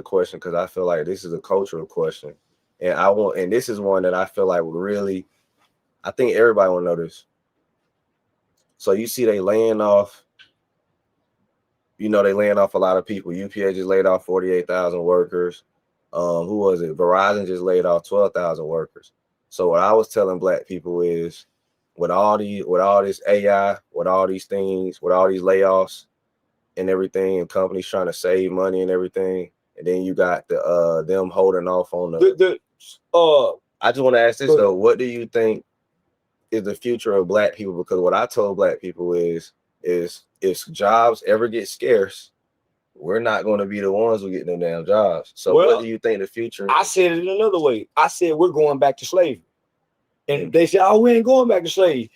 another question because I feel like this is a cultural question, and this is one that I feel like would really, I think everybody will know this. So you see, they laying off. They laying off a lot of people. UPS just laid off 48,000 workers. Who was it? Verizon just laid off 12,000 workers. So what I was telling black people is, with all this AI, with all these things, with all these layoffs and everything, and companies trying to save money and everything, and then you got them holding off on I just want to ask this though: what do you think is the future of black people? Because what I told black people is if jobs ever get scarce, we're not going to be the ones who get them damn jobs. So what do you think the future? I said it another way. I said we're going back to slavery. And they said, oh, we ain't going back to slavery.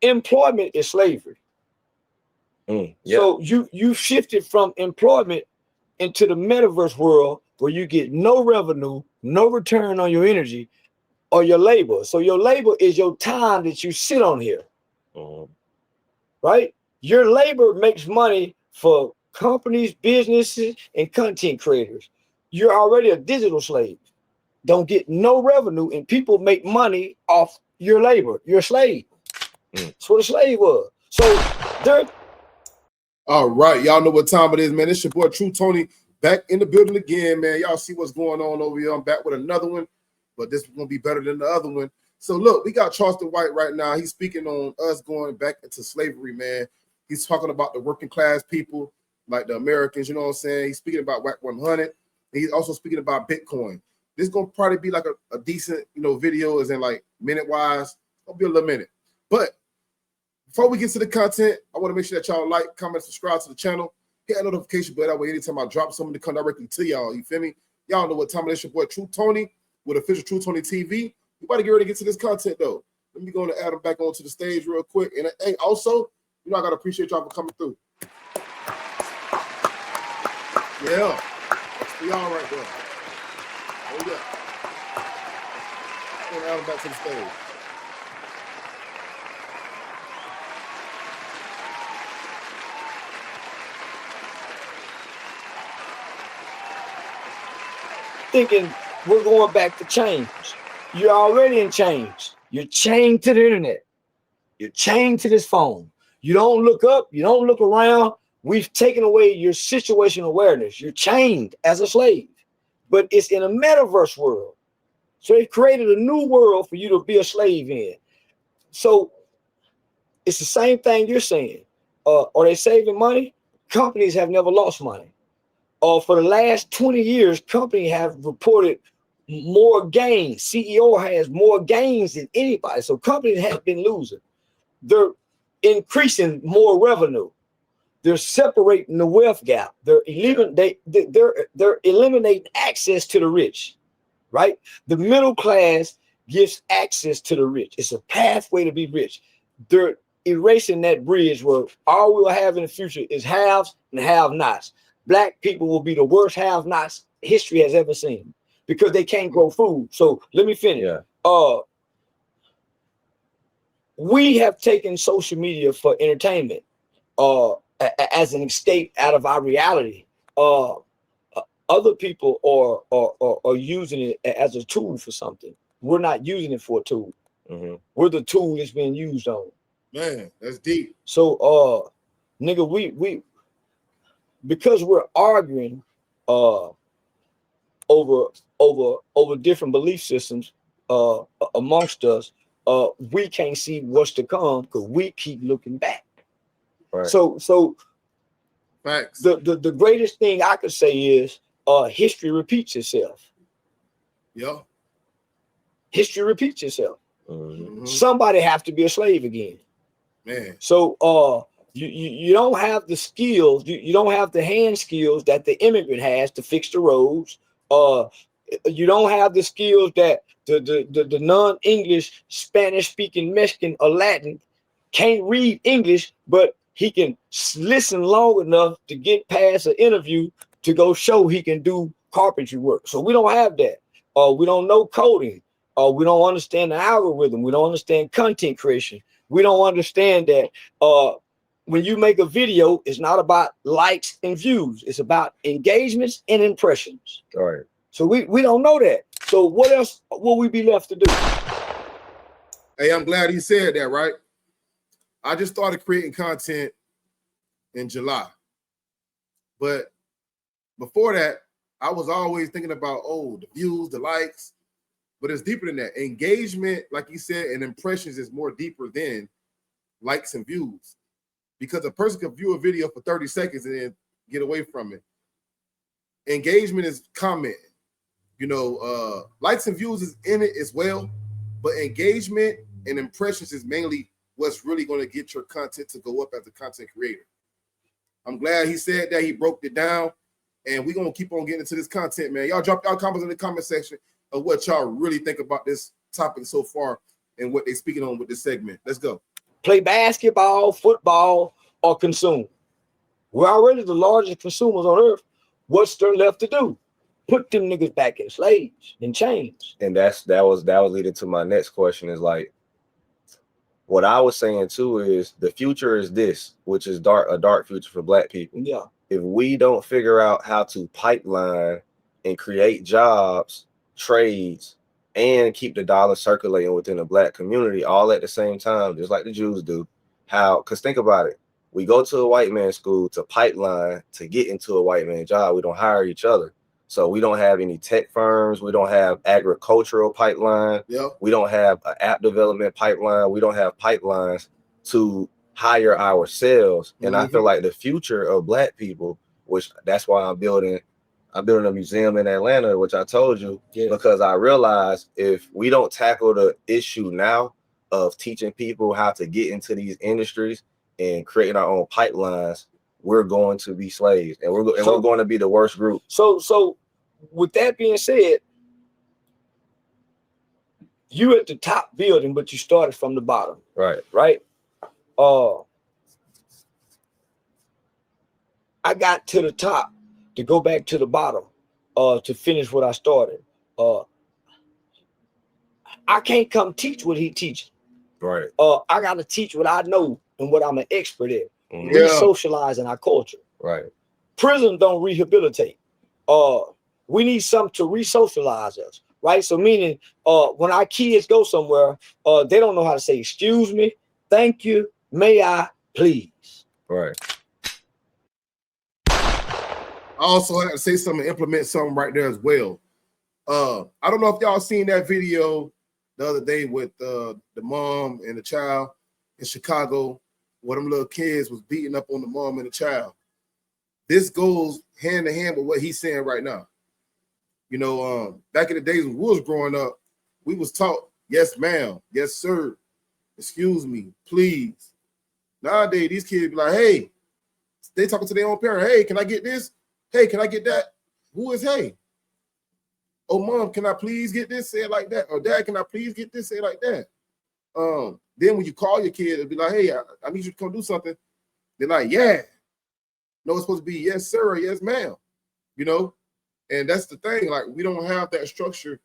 Employment is slavery. Yep. So you shifted from employment into the metaverse world where you get no revenue, no return on your energy or your labor. So your labor is your time that you sit on here. Right? Your labor makes money for companies, businesses, and content creators. You're already a digital slave. Don't get no revenue, and people make money off your labor. You're a slave. That's what a slave was. So they're all right. Y'all know what time it is, man. It's your boy True Tony back in the building again, man. Y'all see what's going on over here. I'm back with another one, but this is gonna be better than the other one. So look, we got Charleston White right now. He's speaking on us going back into slavery, man. He's talking about the working class people, like the Americans, you know what I'm saying? He's speaking about WACK100. And he's also speaking about Bitcoin. This is gonna probably be like a decent, video, as in like minute-wise. It'll be a little minute. But before we get to the content, I want to make sure that y'all like, comment, subscribe to the channel, hit that notification bell. That way, anytime I drop something to come directly to y'all, you feel me? Y'all know what time it is. Your boy True Tony with official True Tony TV. We about to get ready to get to this content though. Let me go and add him back onto the stage real quick. And hey, also, I gotta appreciate y'all for coming through. Yeah, that's for y'all right there. Oh yeah. I'm gonna add him back to the stage. Thinking we're going back to change. You're already in change. You're chained to the internet. You're chained to this phone. You don't look up. You don't look around. We've taken away your situational awareness. You're chained as a slave. But it's in a metaverse world. So they've created a new world for you to be a slave in. So it's the same thing you're saying. Are they saving money? Companies have never lost money. For the last 20 years, companies have reported more gains. CEO has more gains than anybody. So companies have been losing. They're increasing more revenue. They're separating the wealth gap. They're eliminating access to the rich, right? The middle class gives access to the rich. It's a pathway to be rich. They're erasing that bridge where all we'll have in the future is haves and have-nots. Black people will be the worst have-nots history has ever seen because they can't grow food. So let me finish. Yeah. We have taken social media for entertainment as an escape out of our reality. Other people are using it as a tool for something. We're not using it for a tool. We're the tool that's being used on. Man, that's deep. So nigga, we because we're arguing over different belief systems amongst us, we can't see what's to come because we keep looking back. Right. So facts. The greatest thing I could say is history repeats itself. Yeah. History repeats itself. Somebody have to be a slave again. Man. So you don't have the skills, you don't have the hand skills that the immigrant has to fix the roads. You don't have the skills that the non-English, Spanish-speaking Mexican or Latin can't read English, but he can listen long enough to get past an interview to go show he can do carpentry work. So we don't have that. We don't know coding. We don't understand the algorithm. We don't understand content creation. We don't understand that when you make a video, it's not about likes and views. It's about engagements and impressions. All right. So we don't know that. So what else will we be left to do? Hey, I'm glad he said that, right? I just started creating content in July. But before that, I was always thinking about, the views, the likes, but it's deeper than that. Engagement, like you said, and impressions is more deeper than likes and views, because a person can view a video for 30 seconds and then get away from it. Engagement is comment. Likes and views is in it as well, but engagement and impressions is mainly what's really going to get your content to go up as a content creator. I'm glad he said that. He broke it down, and we're going to keep on getting into this content, man. Y'all drop y'all comments in the comment section of what y'all really think about this topic so far and what they're speaking on with this segment. Let's go. Play basketball, football, or consume. We're already the largest consumers on earth. What's there left to do? Put them niggas back in slaves and chains. And that was leading to my next question, is like, what I was saying too is the future is this, which is a dark future for Black people. Yeah. If we don't figure out how to pipeline and create jobs, trades, and keep the dollar circulating within the Black community all at the same time, just like the Jews do, because think about it. We go to a white man's school to pipeline to get into a white man's job. We don't hire each other. So we don't have any tech firms. We don't have agricultural pipeline. Yep. We don't have an app development pipeline. We don't have pipelines to hire ourselves. And I feel like the future of Black people, which that's why I'm building a museum in Atlanta, which I told you, because I realized if we don't tackle the issue now of teaching people how to get into these industries and creating our own pipelines, we're going to be slaves, and we're going to be the worst group. So with that being said, you at the top building, but you started from the bottom. Right. I got to the top to go back to the bottom, to finish what I started. I can't come teach what he teaches. Right. I gotta teach what I know and what I'm an expert at. Yeah. Resocializing our culture. Right. Prison don't rehabilitate. We need something to resocialize us, right? So meaning, when our kids go somewhere, they don't know how to say, excuse me, thank you, may I, please. Right. I also had to say something, implement something right there as well. I don't know if y'all seen that video the other day with the mom and the child in Chicago, where them little kids was beating up on the mom and the child. This goes hand in hand with what he's saying right now. Back in the days when we was growing up, we was taught, yes, ma'am, yes, sir, excuse me, please. Nowadays, these kids be like, hey, they talking to their own parent, hey, can I get this? Hey, can I get that? Who is hey? Oh, mom, can I please get this? Say it like that. Or dad, can I please get this? Say it like that. Then when you call your kid, it'll be like, hey, I need you to come do something. They're like, yeah. No, it's supposed to be yes, sir, or yes, ma'am. And that's the thing. Like, we don't have that structure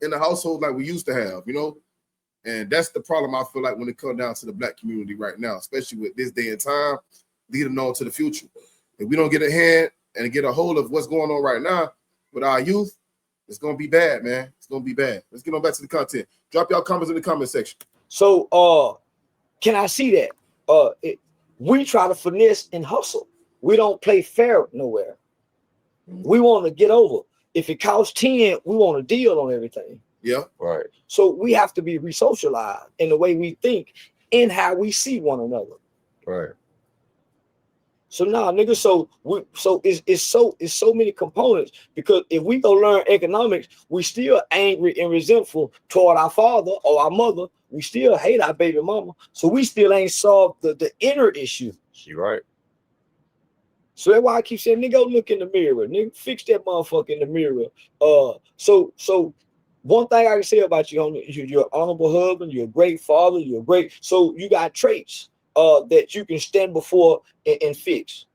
in the household like we used to have, And that's the problem I feel like when it comes down to the Black community right now, especially with this day and time, leading on to the future. If we don't get a hand and get a hold of what's going on right now with our youth, it's going to be bad, man. It's going to be bad. Let's get on back to the content. Drop y'all comments in the comment section. So, can I see that? We try to finesse and hustle. We don't play fair nowhere. We want to get over. If it costs 10, we want a deal on everything. Yeah. Right. So we have to be resocialized in the way we think and how we see one another. Right. So nah, nigga. So it's so many components, because if we go learn economics, we still angry and resentful toward our father or our mother. We still hate our baby mama. So we still ain't solved the inner issue. You're right. So that's why I keep saying, nigga, go look in the mirror, nigga, fix that motherfucker in the mirror. So one thing I can say about you, homie, you're an honorable husband, you're a great father, so you got traits that you can stand before and fix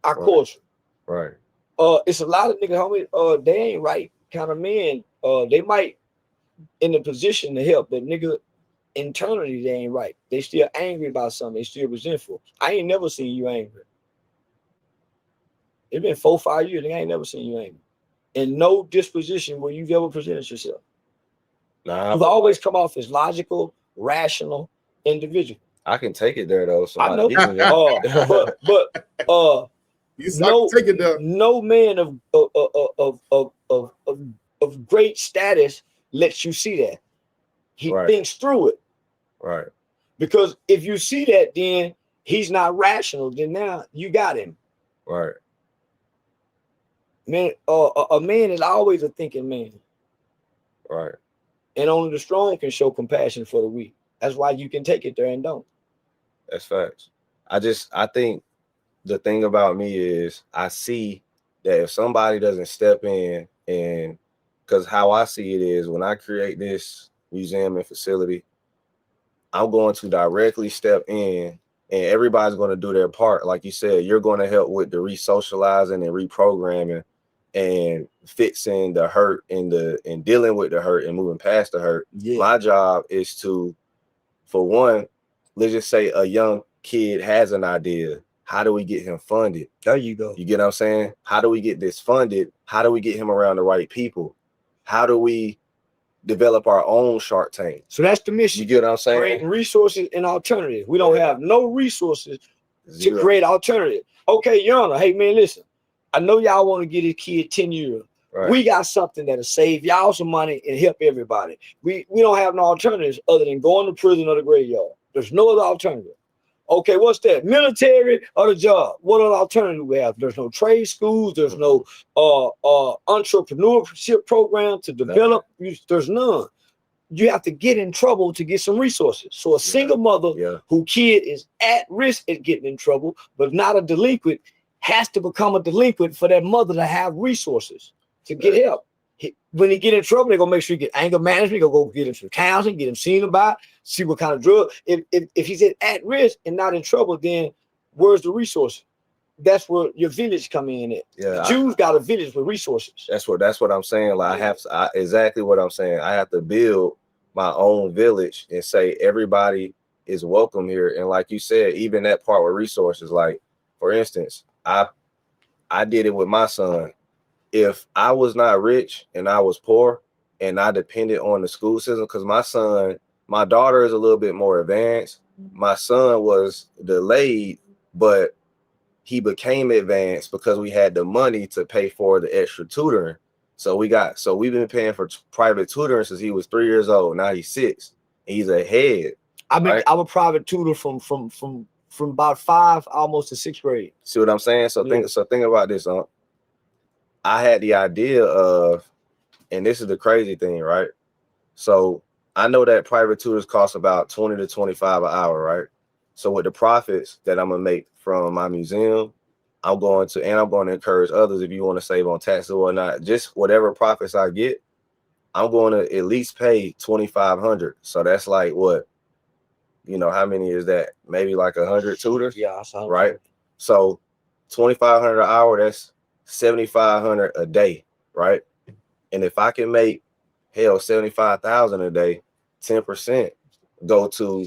our culture. Right. It's a lot of niggas, homie, they ain't right kind of men. They might in a position to help, but nigga, internally they ain't right. They still angry about something. They still resentful. I ain't never seen you angry. It's been 4 or 5 years. I ain't never seen you angry. In no disposition where you've ever presented yourself. Nah, You've always come off as logical, rational individual. I can take it there though. I know. Get me there. Take it there. No man of great status lets you see that. He Right. thinks through it. Right. Because if you see that, then he's not rational. Then now you got him. Right. Man, a man is always a thinking man. Right. And only the strong can show compassion for the weak. That's why you can take it there and don't. That's facts. I think the thing about me is I see that if somebody doesn't step in, and because how I see it is when I create this museum and facility, I'm going to directly step in and everybody's going to do their part. Like you said, you're going to help with the resocializing and reprogramming and fixing the hurt and dealing with the hurt and moving past the hurt. Yeah. My job is to, for one, let's just say a young kid has an idea. How do we get him funded? There you go. You get what I'm saying? How do we get this funded? How do we get him around the right people? How do we develop our own Shark Tank? So that's the mission. You get what I'm saying? Creating resources and alternatives. We don't have no resources Zero. to create alternative. Okay, Your Honor, hey man, listen. I know y'all want to get this kid 10 years. Right. We got something that'll save y'all some money and help everybody. We don't have no alternatives other than going to prison or the graveyard. There's no other alternative. Okay, what's that? Military or the job? What other alternative we have? There's no trade schools. There's no entrepreneurship program to develop. There's none. You have to get in trouble to get some resources. So a single mother who kid is at risk at getting in trouble, but not a delinquent, has to become a delinquent for that mother to have resources to get help. When he get in trouble, they're gonna make sure he get anger management, go get him some counseling, get him seen about, see what kind of drug. If he's at risk and not in trouble, then where's the resources? That's where your village come in at. Yeah, the Jews got a village with resources. That's what I'm saying. Like exactly what I'm saying. I have to build my own village and say everybody is welcome here. And like you said, even that part with resources, like for instance, I did it with my son. If I was not rich and I was poor and I depended on the school system, because my daughter is a little bit more advanced. My son was delayed, but he became advanced because we had the money to pay for the extra tutoring. So we've been paying for private tutoring since he was 3 years old. Now he's 6. And he's ahead. I'm a private tutor from about 5 almost to 6th grade. See what I'm saying? So think about this, I had the idea of, and this is the crazy thing, right? So I know that private tutors cost about $20 to $25 an hour, right? So with the profits that I'm gonna make from my museum, I'm going to encourage others, if you want to save on taxes or whatnot, just whatever profits I get, I'm going to at least pay $2,500. So that's like what, how many is that? Maybe like 100 tutors. Yeah, I saw. Right. So $2,500 an hour, that's $7,500 a day, right? And if I can make $75,000 a day, 10% go to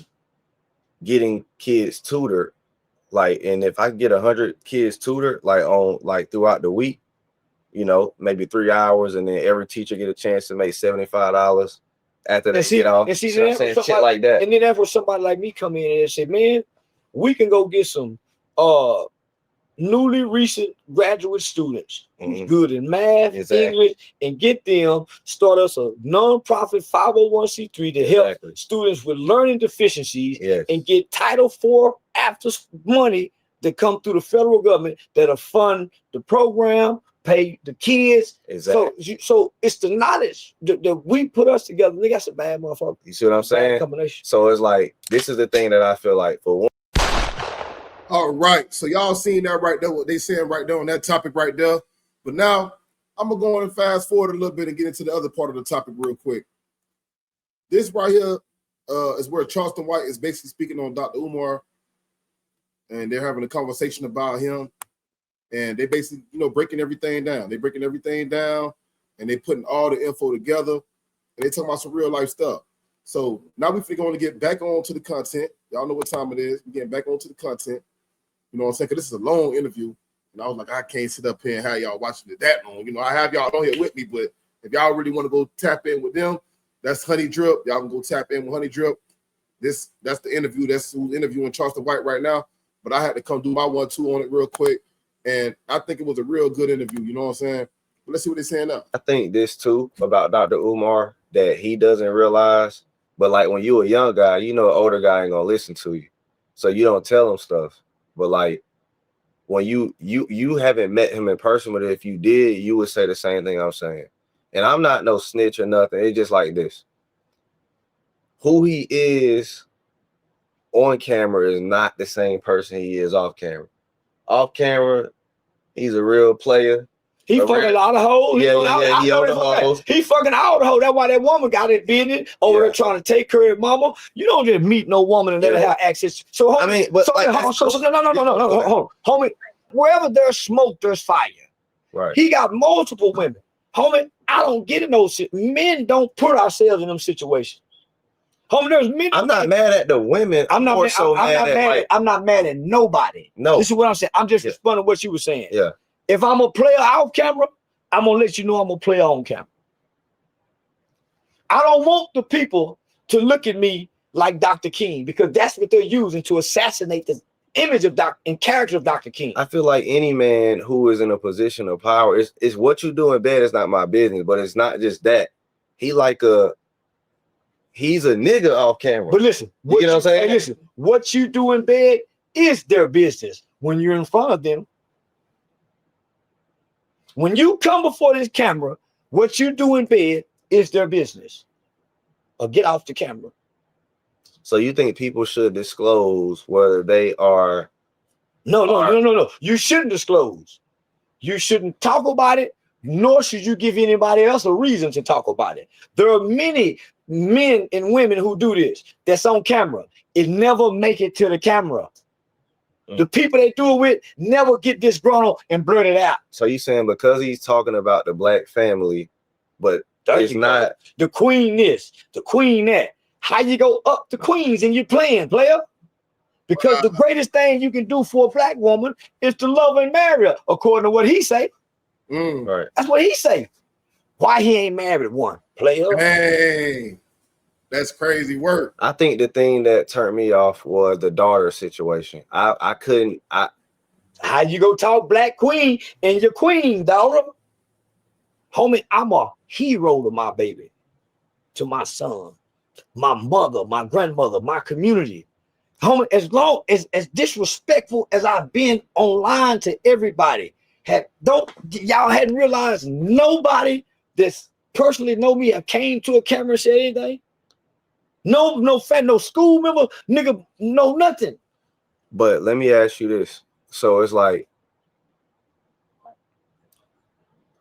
getting kids tutored. Like, and if I get 100 kids tutored, like throughout the week, maybe 3 hours, and then every teacher get a chance to make $75 after they get off. And see, shit like that. And then that's where somebody like me come in and say, man, we can go get some newly recent graduate students who's good in math, English, and get them start us a nonprofit 501c3 to help students with learning deficiencies and get Title IV after money that come through the federal government that'll fund the program, pay the kids. So it's the knowledge that we put us together. Nigga, that's a bad motherfucker. You see what I'm saying? Combination. So it's like, this is the thing that I feel like for one. All right, so y'all seen that right there, what they saying right there on that topic right there. But now I'm gonna go on and fast forward a little bit and get into the other part of the topic real quick. This right here is where Charleston White is basically speaking on Dr. Umar, and they're having a conversation about him, and they basically, breaking everything down. They're breaking everything down, and they putting all the info together, and they talking about some real life stuff. So now we're going to get back on to the content. Y'all know what time it is. We're getting back onto the content. You know what I'm saying? Because this is a long interview. And I was like, I can't sit up here and have y'all watching it that long. You know, I have y'all on here with me, but if y'all really want to go tap in with them, that's Honey Drip. Y'all can go tap in with Honey Drip. That's the interview. That's who's interviewing Charleston White right now. But I had to come do my 1-2 on it real quick. And I think it was a real good interview. You know what I'm saying? But let's see what they're saying now. I think this too about Dr. Umar that he doesn't realize. But like when you a young guy, you know, an older guy ain't gonna listen to you, so you don't tell him stuff. But like when you haven't met him in person, but if you did, you would say the same thing I'm saying. And I'm not no snitch or nothing. It's just like this. Who he is on camera is not the same person he is off camera. Off camera, he's a real player. He fucking a lot of hoes. Yeah, he on the hoes. He fucking all the hoes. That's why that woman got it business over there trying to take care of mama. You don't just meet no woman and let her have access. So homie, I mean, but so, like, no. Homie, wherever there's smoke, there's fire. Right. He got multiple women. Homie, I don't get in those shit. Men don't put ourselves in them situations. Homie, there's men. I'm not mad at the women. I'm not mad at nobody. No. This is what I'm saying. I'm just responding to what you were saying. Yeah. If I'm a player off camera, I'm gonna let you know I'm a player on camera. I don't want the people to look at me like Dr. King because that's what they're using to assassinate the image of and character of Dr. King. I feel like any man who is in a position of power, it's what you do in bed is not my business, but it's not just that. He's a nigga off camera. But listen, you know what I'm saying? Hey, listen, what you do in bed is their business. When you're in front of them, when you come before this camera, what you do in bed is their business. Or get off the camera. So you think people should disclose whether they are? No. You shouldn't disclose. You shouldn't talk about it, nor should you give anybody else a reason to talk about it. There are many men and women who do this. That's on camera. It never make it to the camera. The people they do it with never get disgruntled and blurt it out. So you saying because he's talking about the black family, but it's not the queen this, the queen that. How you go up the queens and you're playing, player? Because the greatest thing you can do for a black woman is to love and marry her, according to what he say. Right. That's what he say. Why he ain't married one, player? Hey, that's crazy work. I think the thing that turned me off was the daughter situation. I couldn't. How you go talk black queen and your queen, daughter? Homie, I'm a hero to my baby, to my son, my mother, my grandmother, my community. Homie, as long as disrespectful as I've been online to everybody, y'all hadn't realized nobody that's personally know me have came to a camera and said anything? No fan, no school member, nigga, no nothing. But let me ask you this. So it's like,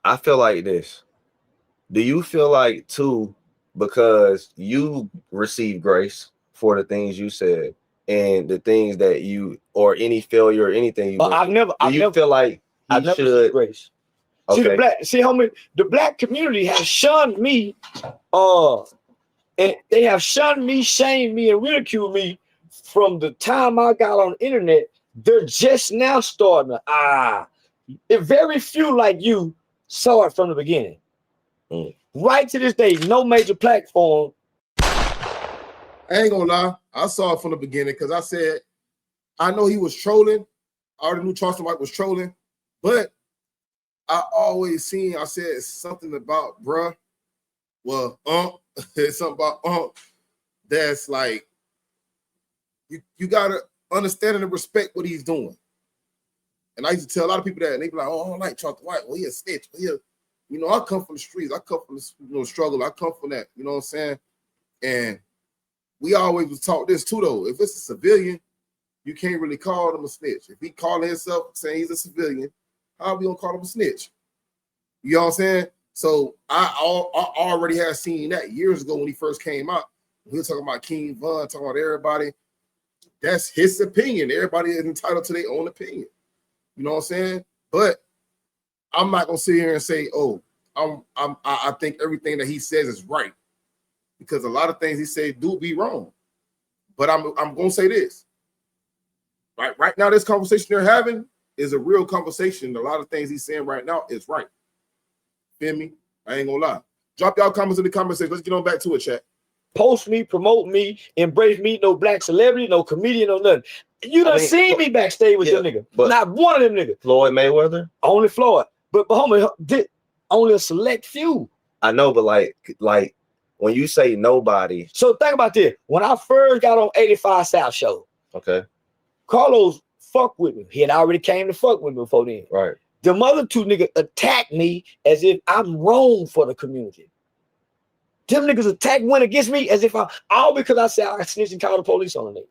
I feel like this. Do you feel like too, because you received grace for the things you said and the things that you, or any failure or anything you I've never feel like I never received grace. Okay. See, homie, the black community has shunned me, and they have shunned me, shamed me, and ridiculed me from the time I got on the internet. They're just now starting to, very few like you saw it from the beginning. Right to this day, no major platform. I ain't gonna lie, I saw it from the beginning because I said, I know he was trolling. I already knew Charleston White was trolling, but I said something about bruh. Well, it's something about that's like you gotta understand and respect what he's doing. And I used to tell a lot of people that, and they be like, "Oh, I don't like Charleston White. Well, he a snitch. I come from the streets. I come from the struggle. I come from that. You know what I'm saying?" And we always was taught this too, though. If it's a civilian, you can't really call him a snitch. If he calling himself saying he's a civilian, how are we gonna call him a snitch? You know what I'm saying? So I already had seen that years ago when he first came out. We were talking about King Von, talking about everybody. That's his opinion. Everybody is entitled to their own opinion. You know what I'm saying? But I'm not gonna sit here and say, "Oh, I think everything that he says is right." because a lot of things he said do be wrong. But I'm gonna say this. Right now, this conversation they're having is a real conversation. A lot of things he's saying right now is right. Feel me? I ain't gonna lie. Drop y'all comments in the comment section. Let's get on back to it, chat. Post me, promote me, embrace me. No black celebrity, no comedian, no nothing. You done seen me backstage with them niggas. But not one of them niggas. Floyd Mayweather? Only Floyd. But homie, only a select few. I know, but like when you say nobody. So think about this. When I first got on 85 South Show, okay, Carlos fucked with me. He had already came to fuck with me before then. Right. The other two niggas attacked me as if I'm wrong for the community. Them niggas went against me as if all because I said I snitched and called the police on a nigga.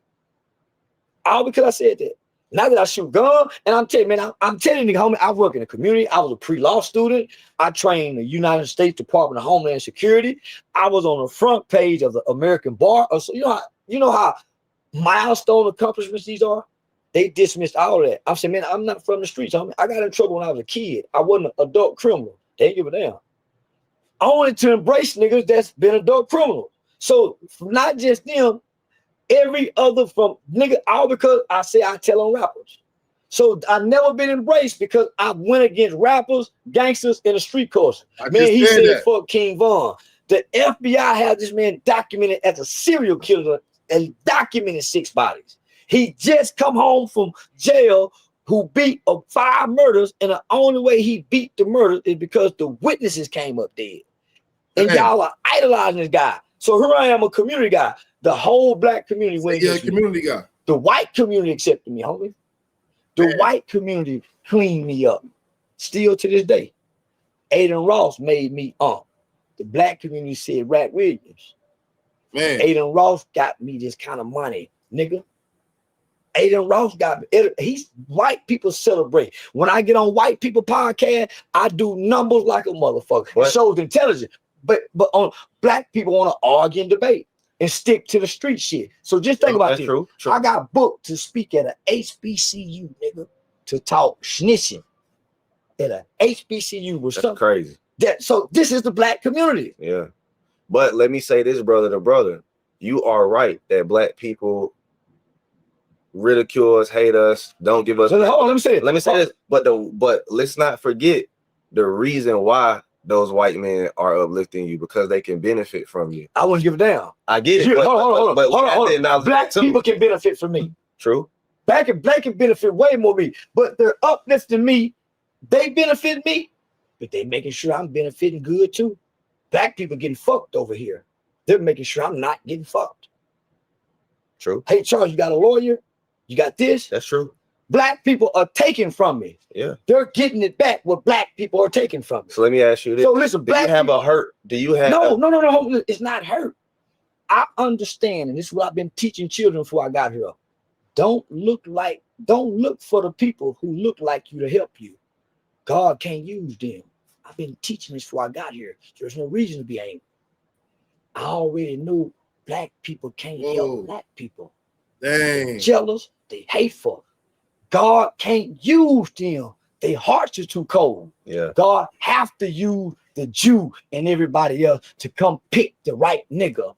All because I said that. Now that I shoot gun, and I'm telling you, man, I'm telling you, homie, I work in the community. I was a pre-law student. I trained the United States Department of Homeland Security. I was on the front page of the American Bar. So you know how milestone accomplishments these are? They dismissed all of that. I said, man, I'm not from the streets, homie. I got in trouble when I was a kid. I wasn't an adult criminal. They didn't give a damn. I wanted to embrace niggas that's been adult criminals. So not just them, every other from nigga, all because I say I tell on rappers. So I never been embraced because I went against rappers, gangsters, in the street course. Man, he said fuck King Von. The FBI has this man documented as a serial killer and documented 6 bodies. He just come home from jail who beat 5 murders, and the only way he beat the murders is because the witnesses came up dead. And y'all are idolizing this guy. So here I am, a community guy. The whole black community went against me. Community guy. The white community accepted me, homie. The white community cleaned me up. Still to this day. Aiden Ross made me The black community said Rat Williams. Man. Aiden Ross got me this kind of money, nigga. Aiden Ross got me. He's white people celebrate. When I get on white people podcast, I do numbers like a motherfucker. It shows intelligence. But on black people want to argue and debate and stick to the street shit. So just think about this. True. I got booked to speak at a HBCU, nigga, to talk snitching at a HBCU. That's crazy. So this is the black community. Yeah. But let me say this, brother to brother. You are right that black people ridicule us, hate us, don't give us. Hold on, let me say this. But let's not forget the reason why those white men are uplifting you, because they can benefit from you. I wouldn't give a damn. I get it. Hold on. Black people can benefit from me. True. Black can benefit way more me, but they're uplifting me. They benefit me, but they making sure I'm benefiting good too. Black people getting fucked over here. They're making sure I'm not getting fucked. True. Hey, Charles, you got a lawyer? You got this? That's true. Black people are taking from me. Yeah. They're getting it back what black people are taking from me. So let me ask you this. So listen, do you have a hurt? Do you have No. It's not hurt. I understand, and this is what I've been teaching children before I got here. Don't look for the people who look like you to help you. God can't use them. I've been teaching this before I got here. There's no reason to be angry. I already knew black people can't help black people. Dang. They're jealous, they hateful. God can't use them. Their hearts are too cold. Yeah. God have to use the Jew and everybody else to come pick the right nigga.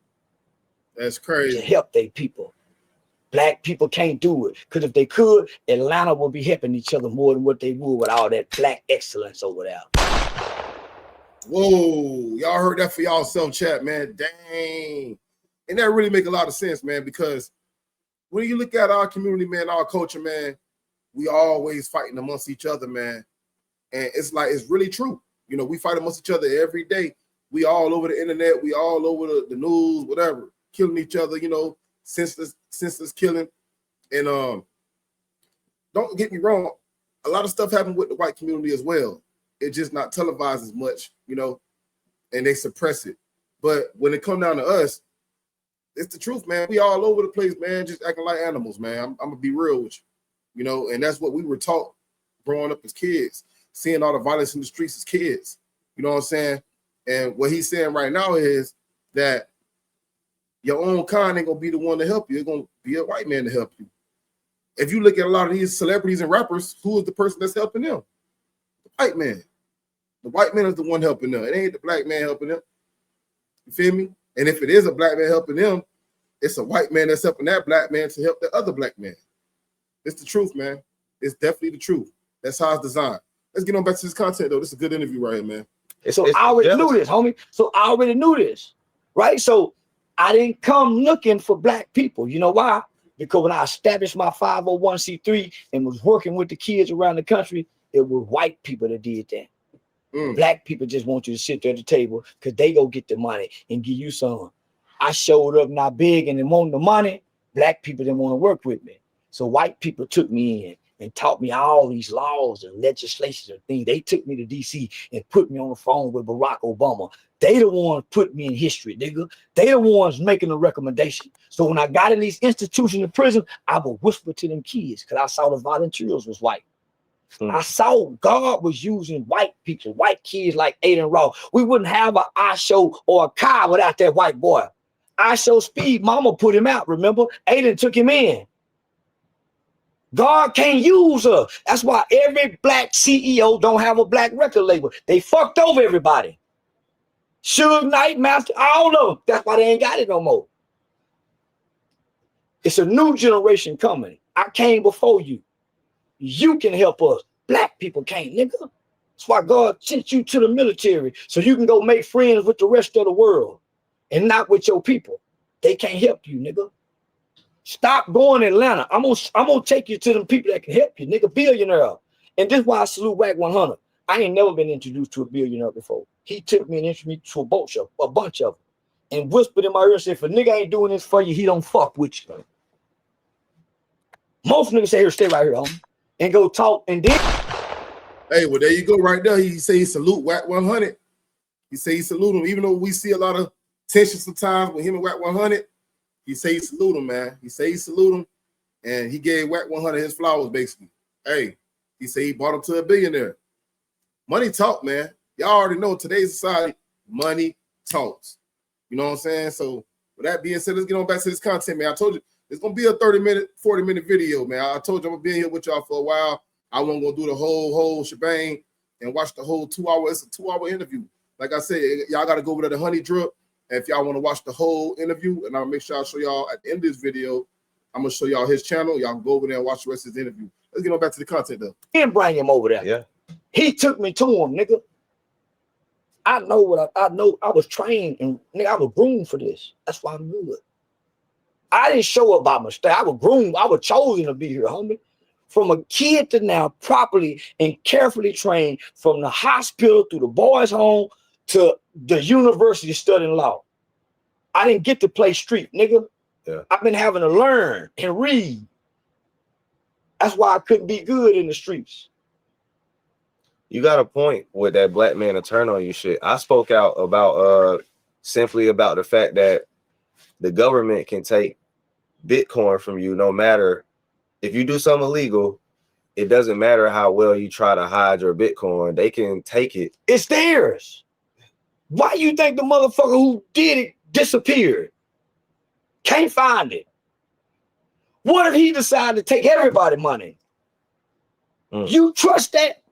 That's crazy. To help their people. Black people can't do it. Because if they could, Atlanta would be helping each other more than what they would with all that black excellence over there. Whoa. Y'all heard that for y'all self chat, man. Dang. And that really make a lot of sense, man, because when you look at our community, man, our culture, man, we always fighting amongst each other, man. And it's really true. You know, we fight amongst each other every day. We all over the internet. We all over the news, whatever, killing each other, you know, senseless killing. And don't get me wrong, a lot of stuff happened with the white community as well. It's just not televised as much, you know, and they suppress it. But when it comes down to us, it's the truth, man. We all over the place, man, just acting like animals, man. I'm gonna be real with you. You know, and that's what we were taught growing up as kids, seeing all the violence in the streets as kids. You know what I'm saying? And what he's saying right now is that your own kind ain't gonna be the one to help you. It's gonna be a white man to help you. If you look at a lot of these celebrities and rappers, who is the person that's helping them? The white man. The white man is the one helping them. It ain't the black man helping them. You feel me? And if it is a black man helping them, it's a white man that's helping that black man to help the other black man. It's the truth, man. It's definitely the truth. That's how it's designed. Let's get on back to this content, though. This is a good interview right here, man. So I already knew this, homie. So I already knew this, right? So I didn't come looking for black people. You know why? Because when I established my 501c3 and was working with the kids around the country, it was white people that did that. Black people just want you to sit there at the table because they go get the money and give you some. I showed up not big and didn't want the money. Black people didn't want to work with me. So white people took me in and taught me all these laws and legislation and things. They took me to DC and put me on the phone with Barack Obama. They the ones put me in history, nigga. They the ones making the recommendation. So when I got in these institutions in prison, I would whisper to them kids because I saw the volunteers was white. I saw God was using white people, white kids like Aiden Raw. We wouldn't have an I show or a car without that white boy. I show Speed, mama put him out, remember? Aiden took him in. God can't use her. That's why every black CEO don't have a black record label. They fucked over everybody. Suge Knight, Master, all of them. That's why they ain't got it no more. It's a new generation coming. I came before you. You can help us. Black people can't, nigga. That's why God sent you to the military so you can go make friends with the rest of the world and not with your people. They can't help you, nigga. Stop going to Atlanta. I'm gonna take you to them people that can help you, nigga. Billionaire. And this is why I salute WACK100. I ain't never been introduced to a billionaire before. He took me and introduced me to a bunch of them, and whispered in my ear and said, if a nigga ain't doing this for you, he don't fuck with you. Most niggas say, here, stay right here, homie, and go talk. And then, hey, well, there you go, right there. He say he salute WACK100. He say he salute him, even though we see a lot of tension sometimes with him and WACK100. He say he salute him, man. He say he salute him, and he gave WACK100 his flowers, basically. Hey, he say he brought him to a billionaire. Money talk, man. Y'all already know today's society, money talks. You know what I'm saying? So with that being said, let's get on back to this content, man. I told you it's gonna be a 30-minute, 40-minute video, man. I told you I'm gonna be here with y'all for a while. I wasn't gonna do the whole shebang and watch the whole 2 hour. It's a 2-hour interview. Like I said, y'all gotta go over to the Honey Drip. And if y'all want to watch the whole interview, and I'll make sure I show y'all at the end of this video, I'm gonna show y'all his channel. Y'all can go over there and watch the rest of his interview. Let's get on back to the content though. And bring him over there. Yeah. He took me to him, nigga. I know what I know. I was trained and nigga, I was groomed for this. That's why I'm good. I didn't show up by mistake. I was groomed. I was chosen to be here, homie. From a kid to now, properly and carefully trained from the hospital through the boys' home to the university studying law. I didn't get to play street, nigga. Yeah. I've been having to learn and read. That's why I couldn't be good in the streets. You got a point with that black man to turn on you shit. I spoke out about simply about the fact that the government can take Bitcoin from you no matter if you do something illegal. It doesn't matter how well you try to hide your Bitcoin, they can take it. It's theirs. Why you think the motherfucker who did it disappeared? Can't find it. What if he decided to take everybody's money? You trust that?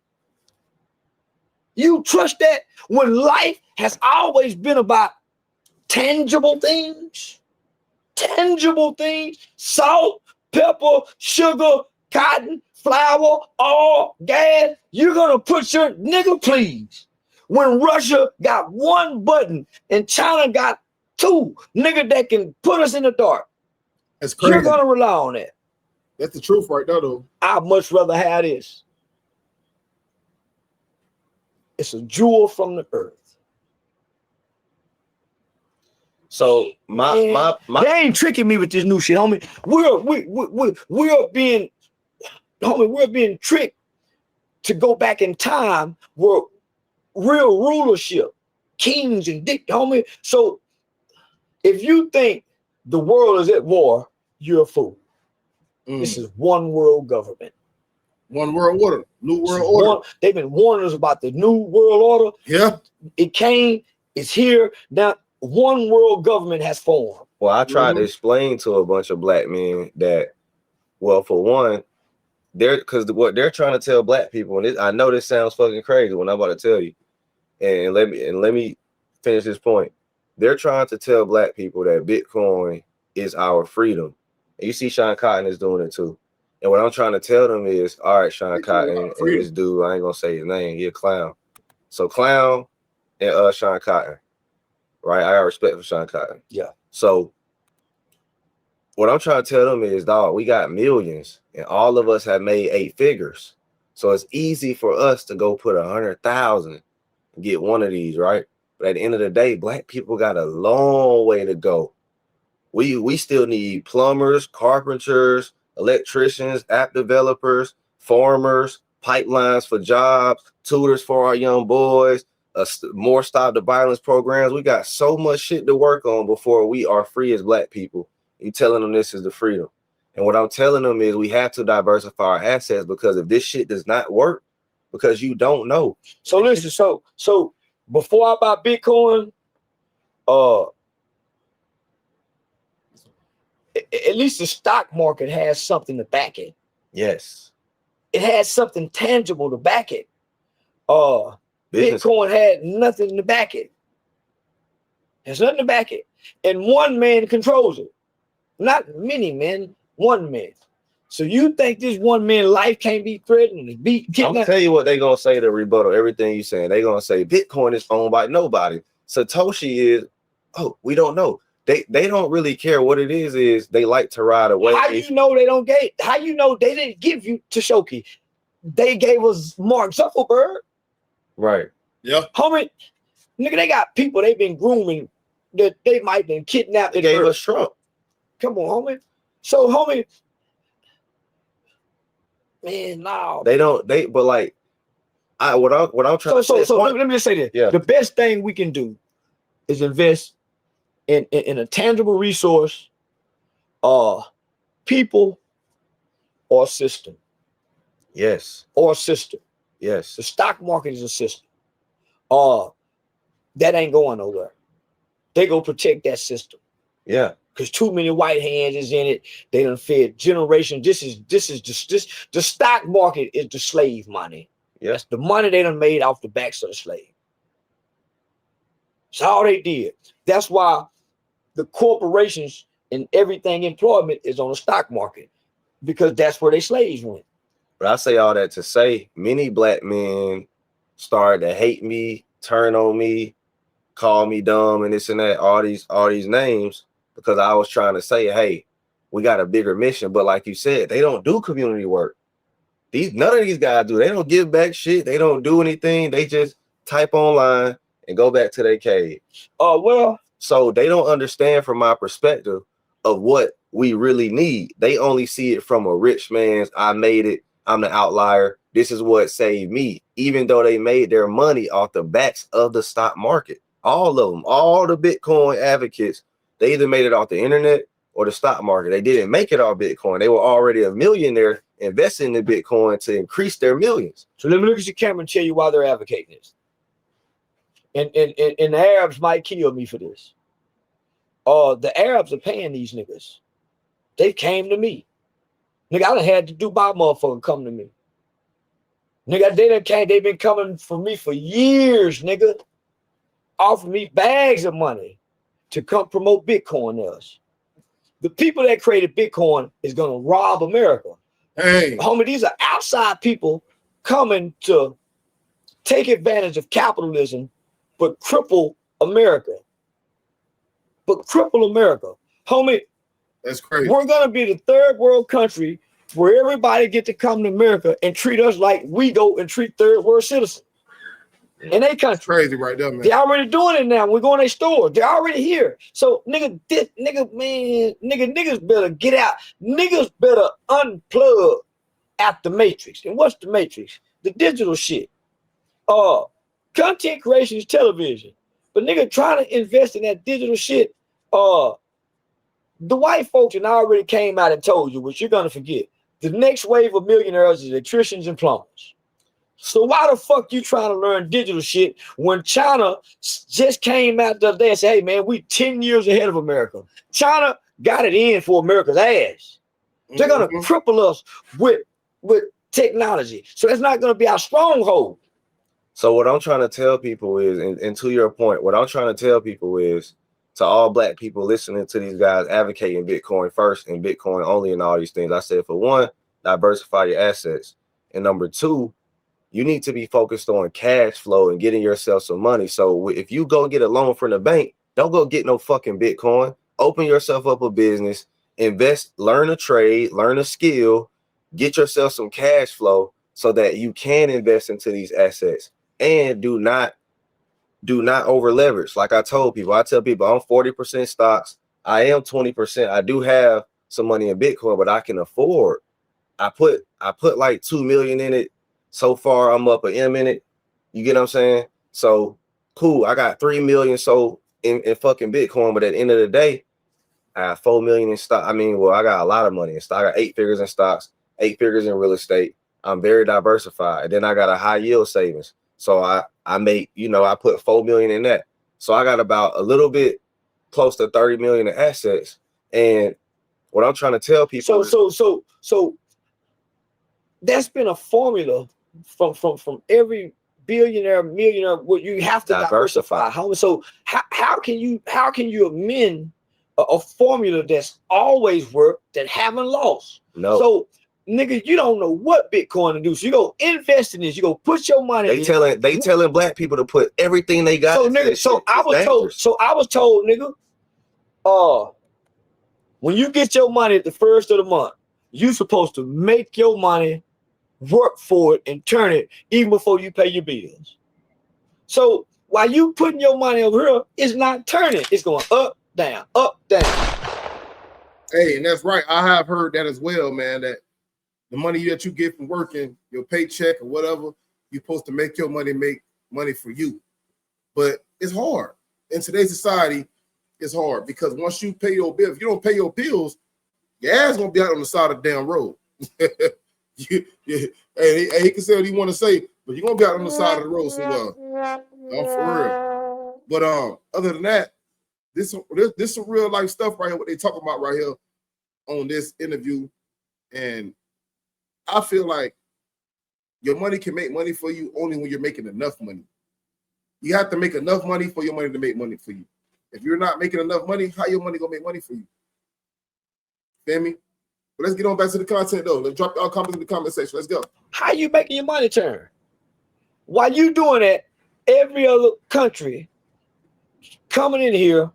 You trust that when life has always been about tangible things? Tangible things, salt, pepper, sugar, cotton, flour, oil, gas. You're gonna put your nigga, please. When Russia got one button and China got two, nigga, that can put us in the dark. That's crazy. You're gonna rely on that. That's the truth right there, though. I'd much rather have this. It's a jewel from the earth. So my they ain't tricking me with this new shit, homie. We're being tricked to go back in time where real rulership, kings and dick, homie. So if you think the world is at war, you're a fool. This is one world government. One world order, new world order. They've been warning us about the new world order. Yeah. It came, it's here. Now, one world government has formed. Well, I tried to explain to a bunch of black men that, well, for one, because what they're trying to tell black people, and I know this sounds fucking crazy when I'm about to tell you, and let me finish this point. they're trying to tell black people that Bitcoin is our freedom. And you see Sean Cotton is doing it too. And what I'm trying to tell them is, all right, Sean Cotton and this dude, I ain't gonna say his name, he a clown. So Clown and Sean Cotton, right? I got respect for Sean Cotton. Yeah. So what I'm trying to tell them is, dog, we got millions and all of us have made 8 figures. So it's easy for us to go put 100,000 and get one of these, right? But at the end of the day, black people got a long way to go. We still need plumbers, carpenters, electricians, app developers, farmers, pipelines for jobs, tutors for our young boys, more stop the violence programs. We got so much shit to work on before we are free as black people. You telling them this is the freedom. And what I'm telling them is we have to diversify our assets, because if this shit does not work, because you don't know. So listen, so before I buy Bitcoin, at least the stock market has something to back it. Yes. It has something tangible to back it. Business. Bitcoin had nothing to back it. There's nothing to back it. And one man controls it. Not many men, one man. So you think this one man's life can't be threatened? I'm gonna tell you what they're gonna say to rebuttal everything you're saying. They're gonna say Bitcoin is owned by nobody. Satoshi is, oh, we don't know. They don't really care what it is they like to ride away. How you know they don't get? How you know they didn't give you Tashoki? They gave us Mark Zuckerberg. Right. Yeah. Homie, nigga, they got people they've been grooming that they might have been kidnapped. They gave us Trump. Come on, homie. So, homie, man, no. But like, what I'm trying to say. So let me just say this. Yeah. The best thing we can do is invest in a tangible resource, people, or system. Yes. Or system. Yes. The stock market is a system. That ain't going nowhere. They go protect that system. Yeah. Because too many white hands is in it. They done fed generation. This is the stock market is the slave money. Yeah. That's the money they done made off the backs of the slave. That's all they did. That's why the corporations and everything employment is on the stock market, because that's where they slaves went. But I say all that to say many black men started to hate me, turn on me, call me dumb and this and that, all these names, because I was trying to say, hey, we got a bigger mission. But like you said, they don't do community work. None of these guys do. They don't give back shit. They don't do anything. They just type online and go back to their cave. Well, so they don't understand from my perspective of what we really need. They only see it from a rich man's, I made it, I'm the outlier, this is what saved me, even though they made their money off the backs of the stock market. All of them, all the Bitcoin advocates, they either made it off the internet or the stock market. They didn't make it off Bitcoin. They were already a millionaire investing in Bitcoin to increase their millions. So let me look at your camera and tell you why they're advocating this. And the Arabs might kill me for this. The Arabs are paying these niggas. They came to me. Nigga, I done had to Dubai motherfucker come to me. Nigga, they've been coming for me for years, nigga. Offering me bags of money to come promote Bitcoin to us. The people that created Bitcoin is gonna rob America. Hey, homie, these are outside people coming to take advantage of capitalism, but cripple America. Homie, that's crazy. We're gonna be the third world country where everybody get to come to America and treat us like we go and treat third world citizens in their country. That's crazy right there, man. They're already doing it now. We're going to their store. They're already here. So niggas better get out. Niggas better unplug at the matrix. And what's the matrix? The digital shit. Content creation is television. But nigga trying to invest in that digital shit, the white folks and I already came out and told you, which you're gonna forget. The next wave of millionaires is electricians and plumbers. So why the fuck you trying to learn digital shit when China just came out the other day and said, hey man, we 10 years ahead of America. China got it in for America's ass. They're gonna cripple us with technology. So that's not gonna be our stronghold. So what I'm trying to tell people is, and to your point, what I'm trying to tell people is to all black people listening to these guys advocating Bitcoin first and Bitcoin only and all these things, I said, for one, diversify your assets. And number two, you need to be focused on cash flow and getting yourself some money. So if you go get a loan from the bank, don't go get no fucking Bitcoin. Open yourself up a business, invest, learn a trade, learn a skill, get yourself some cash flow so that you can invest into these assets. And do not over leverage. Like I tell people, I'm 40% stocks. I am 20%. I do have some money in Bitcoin, but I can afford. I put like 2 million in it. So far, I'm up an M in it. You get what I'm saying? So cool. I got 3 million so in fucking Bitcoin, but at the end of the day, I have 4 million in stock. I mean, well, I got a lot of money in stock. I got 8 figures in stocks, 8 figures in real estate. I'm very diversified. And then I got a high yield savings. So I make, I put 4 million in that. So I got about a little bit close to 30 million in assets. And what I'm trying to tell people So that's been a formula from every billionaire, millionaire. What you have to diversify. So how can you amend a formula that's always worked that haven't lost? No. So nigga, you don't know what Bitcoin to do. So you go invest in this. You go put your money. They telling black people to put everything they got. So nigga, I was told, nigga, when you get your money at the first of the month, you supposed to make your money work for it and turn it even before you pay your bills. So while you putting your money over here, it's not turning. It's going up, down, up, down. Hey, and that's right. I have heard that as well, man, that the money that you get from working, your paycheck or whatever, you're supposed to make your money make money for you. But it's hard. In today's society, it's hard because once you pay your bill, if you don't pay your bills, your ass gonna be out on the side of the damn road. Hey, he can say what he want to say, but you're gonna be out on the side of the road somewhere. For real. But other than that, this some real life stuff right here, what they talking about right here on this interview. And I feel like your money can make money for you only when you're making enough money. You have to make enough money for your money to make money for you. If you're not making enough money, how your money gonna make money for you? Feel me? But let's get on back to the content though. Let's drop our comments in the comment section. Let's go. How you making your money turn? While you doing that, every other country coming in here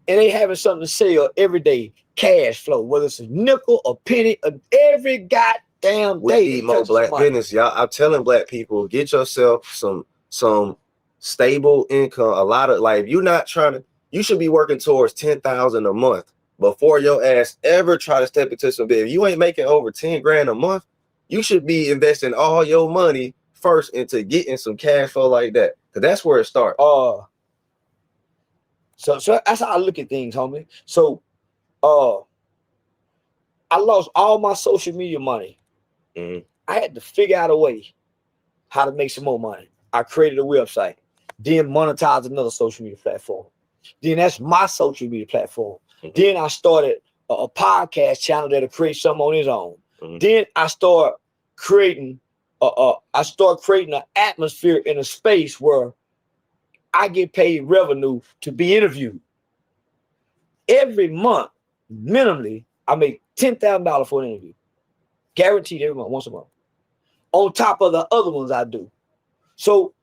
and they having something to sell every day, cash flow, whether it's a nickel, a penny, every goddamn we day. need more black business, y'all. I'm telling black people, get yourself some stable income. A lot of like, if you're not trying to, you should be working towards 10,000 a month before your ass ever try to step into some big. If you ain't making over 10 grand a month, you should be investing all your money first into getting some cash flow like that. Cause that's where it starts. So that's how I look at things, homie. So I lost all my social media money. Mm-hmm. I had to figure out a way how to make some more money. I created a website, then monetized another social media platform. Then that's my social media platform. Mm-hmm. Then I started a podcast channel that'll create something on its own. Mm-hmm. Then I start creating an atmosphere in a space where I get paid revenue to be interviewed. Every month, minimally, I make $10,000 for an interview. Guaranteed every month, once a month. On top of the other ones I do. So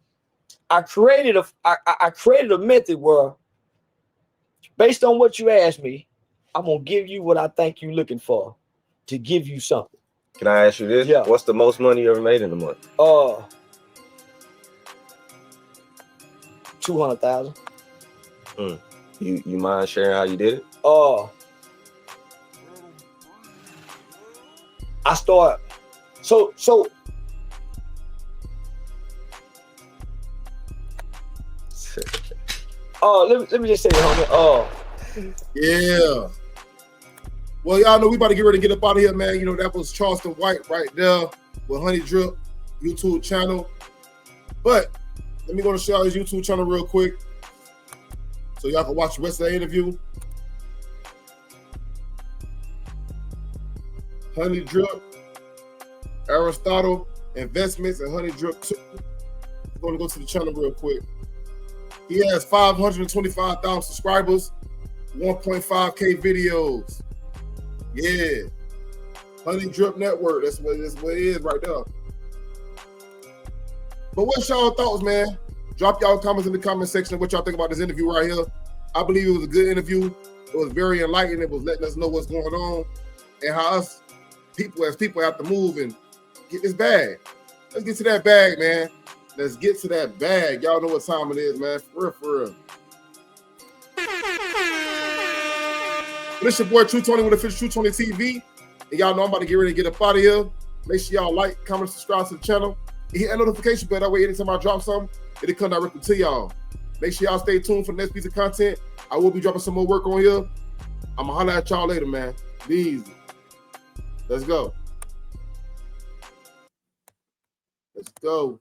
I created a method where, based on what you asked me, I'm gonna give you what I think you're looking for to give you something. Can I ask you this? Yeah. What's the most money you ever made in a month? 200,000. You mind sharing how you did it? I start so let me just say, homie. Yeah. Well, y'all know we about to get ready to get up out of here, man. You know, that was Charleston White right there with Honey Drip YouTube channel. But let me go to show his YouTube channel real quick so y'all can watch the rest of the interview. Honey Drip, Aristotle Investments, and Honey Drip 2. I'm going to go to the channel real quick. He has 525,000 subscribers. 1.5K videos. Yeah. Honey Drip Network. That's what it is right there. But what's y'all thoughts, man? Drop y'all comments in the comment section. What y'all think about this interview right here? I believe it was a good interview. It was very enlightening. It was letting us know what's going on and how us people have to move and get this bag. Let's get to that bag, man. Let's get to that bag. Y'all know what time it is, man. For real. This your boy True Tony with official True Tony TV. And y'all know I'm about to get ready to get up out of here. Make sure y'all like, comment, subscribe to the channel. And hit that notification bell. That way, anytime I drop something, it'll come directly to y'all. Make sure y'all stay tuned for the next piece of content. I will be dropping some more work on here. I'm going to holler at y'all later, man. Be easy. Let's go. Let's go.